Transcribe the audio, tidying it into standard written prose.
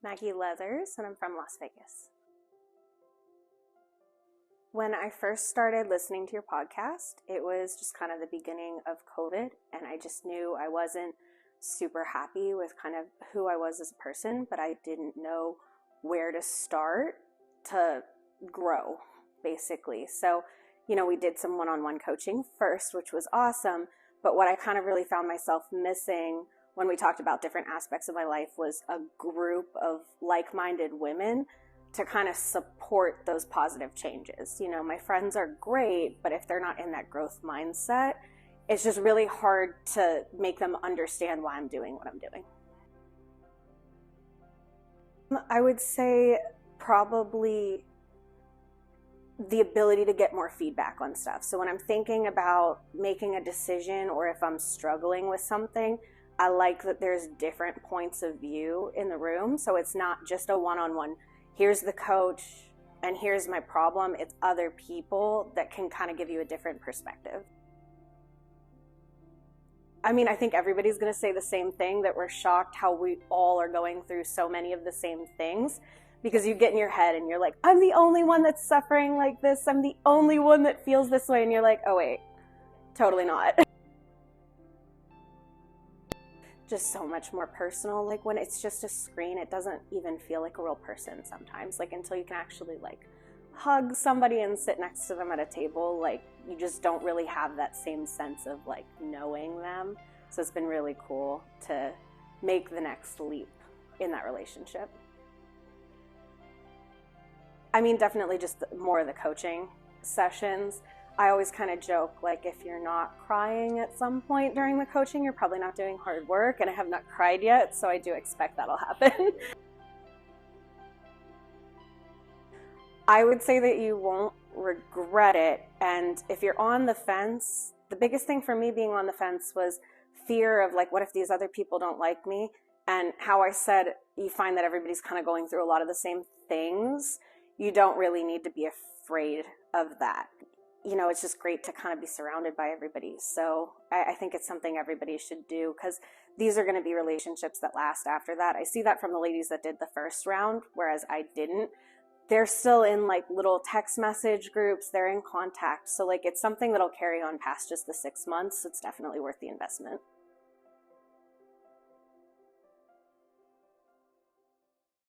Maggie Leathers, and I'm from Las Vegas. When I first started listening to your podcast, it was just kind of the beginning of COVID, and I just knew I wasn't super happy with kind of who I was as a person, but I didn't know where to start to grow, basically. So, we did some one-on-one coaching first, which was awesome, but what I kind of really found myself missing when we talked about different aspects of my life was a group of like-minded women to kind of support those positive changes. My friends are great, but if they're not in that growth mindset, it's just really hard to make them understand why I'm doing what I'm doing. I would say probably the ability to get more feedback on stuff. So when I'm thinking about making a decision or if I'm struggling with something, I like that there's different points of view in the room. So it's not just a one-on-one, here's the coach and here's my problem. It's other people that can kind of give you a different perspective. I think everybody's going to say the same thing, that we're shocked how we all are going through so many of the same things, because you get in your head and you're like, I'm the only one that's suffering like this. I'm the only one that feels this way. And you're like, oh wait, totally not. Just so much more personal. Like when it's just a screen, it doesn't even feel like a real person sometimes. Like until you can actually hug somebody and sit next to them at a table, you just don't really have that same sense of knowing them. So it's been really cool to make the next leap in that relationship. Definitely just more of the coaching sessions. I always kind of joke, if you're not crying at some point during the coaching, you're probably not doing hard work, and I have not cried yet, so I do expect that'll happen. I would say that you won't regret it, and if you're on the fence, the biggest thing for me being on the fence was fear of what if these other people don't like me, and how I said you find that everybody's kind of going through a lot of the same things. You don't really need to be afraid of that. It's just great to kind of be surrounded by everybody. So I think it's something everybody should do, because these are going to be relationships that last after that. I see that from the ladies that did the first round, whereas I didn't. They're still in little text message groups. They're in contact. So it's something that'll carry on past just the 6 months. It's definitely worth the investment.